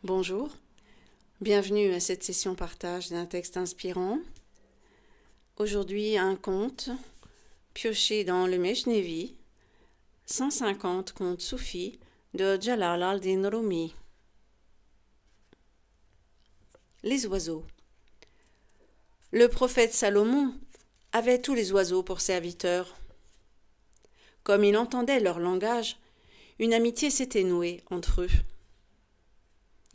Bonjour, bienvenue à cette session partage d'un texte inspirant. Aujourd'hui, un conte pioché dans le Mejnevi, 150 contes soufis de Jalal al-Din Rumi. Les oiseaux. Le prophète Salomon avait tous les oiseaux pour serviteurs. Comme il entendait leur langage, une amitié s'était nouée entre eux.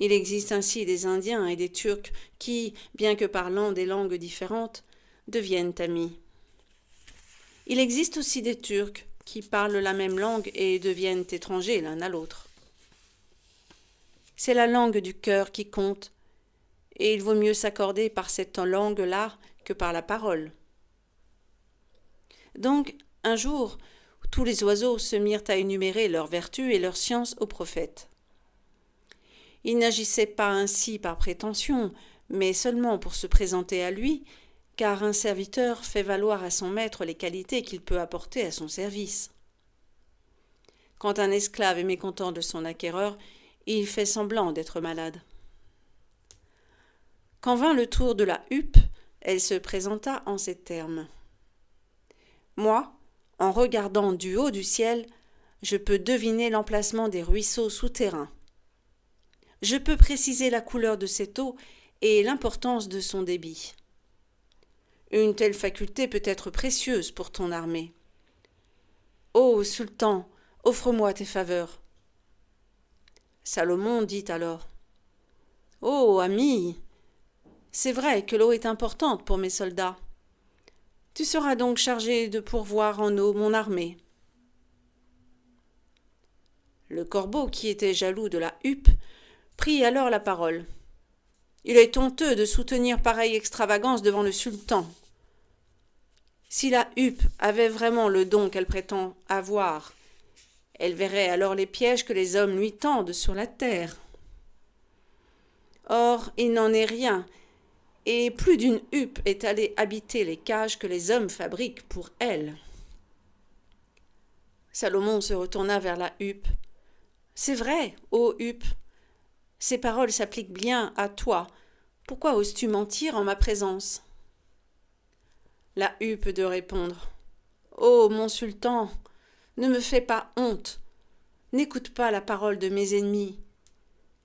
Il existe ainsi des Indiens et des Turcs qui, bien que parlant des langues différentes, deviennent amis. Il existe aussi des Turcs qui parlent la même langue et deviennent étrangers l'un à l'autre. C'est la langue du cœur qui compte, et il vaut mieux s'accorder par cette langue-là que par la parole. Donc, un jour, tous les oiseaux se mirent à énumérer leurs vertus et leurs sciences au prophète. Ils n'agissaient pas ainsi par prétention, mais seulement pour se présenter à lui, car un serviteur fait valoir à son maître les qualités qu'il peut apporter à son service. Quand un esclave est mécontent de son acquéreur, il fait semblant d'être malade. Quand vint le tour de la huppe, elle se présenta en ces termes. Moi, en regardant du haut du ciel, je peux deviner l'emplacement des ruisseaux souterrains. Je peux préciser la couleur de cette eau et l'importance de son débit. Une telle faculté peut être précieuse pour ton armée. Ô sultan, offre-moi tes faveurs. Salomon dit alors. Ô ami, c'est vrai que l'eau est importante pour mes soldats. Tu seras donc chargé de pourvoir en eau mon armée. Le corbeau, qui était jaloux de la huppe, prit alors la parole. Il est honteux de soutenir pareille extravagance devant le sultan. Si la huppe avait vraiment le don qu'elle prétend avoir, elle verrait alors les pièges que les hommes lui tendent sur la terre. Or, il n'en est rien, et plus d'une huppe est allée habiter les cages que les hommes fabriquent pour elle. Salomon se retourna vers la huppe. C'est vrai, ô huppe, ces paroles s'appliquent bien à toi. Pourquoi oses-tu mentir en ma présence? La huppe de répondre. Ô mon sultan, ne me fais pas honte. N'écoute pas la parole de mes ennemis.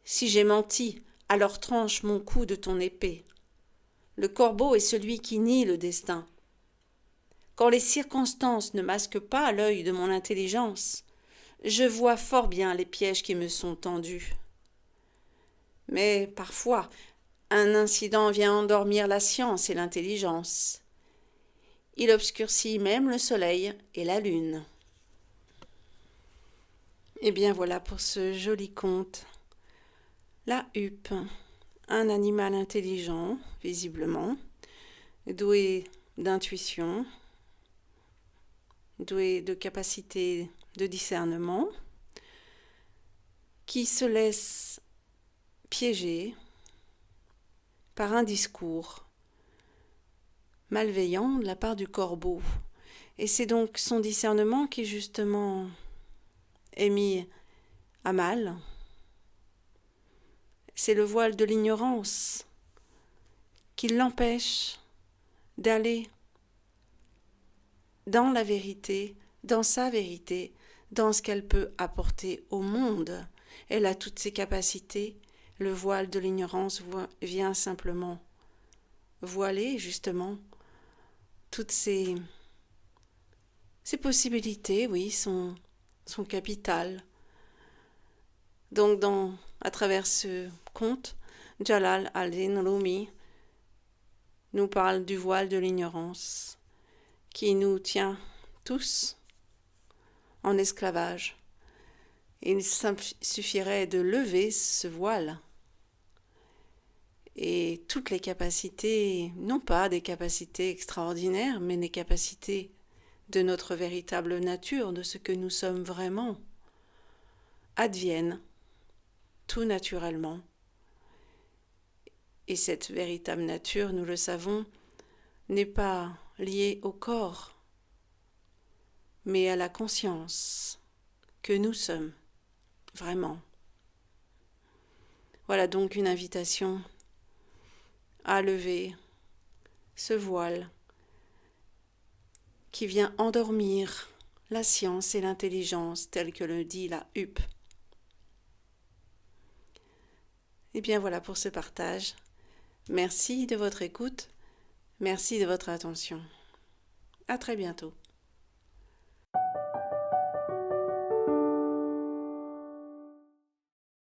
Si j'ai menti, alors tranche mon cou de ton épée. Le corbeau est celui qui nie le destin. Quand les circonstances ne masquent pas l'œil de mon intelligence, je vois fort bien les pièges qui me sont tendus. Mais parfois, un incident vient endormir la science et l'intelligence. Il obscurcit même le soleil et la lune. Et bien voilà pour ce joli conte. La huppe, un animal intelligent, visiblement, doué d'intuition, doué de capacité de discernement, qui se laisse piéger par un discours malveillant de la part du corbeau. Et c'est donc son discernement qui justement est mis à mal. C'est le voile de l'ignorance qui l'empêche d'aller dans la vérité, dans sa vérité, dans ce qu'elle peut apporter au monde. Elle a toutes ses capacités. Le voile de l'ignorance vient simplement voiler justement toutes ces possibilités, oui, sont capitales. Donc à travers ce conte, Jalal al-Din Rumi nous parle du voile de l'ignorance qui nous tient tous en esclavage. Il suffirait de lever ce voile et toutes les capacités, non pas des capacités extraordinaires, mais des capacités de notre véritable nature, de ce que nous sommes vraiment, adviennent tout naturellement. Et cette véritable nature, nous le savons, n'est pas liée au corps, mais à la conscience que nous sommes vraiment. Voilà donc une invitation à lever ce voile qui vient endormir la science et l'intelligence telle que le dit la HUP. Et bien voilà pour ce partage. Merci de votre écoute, merci de votre attention. À très bientôt.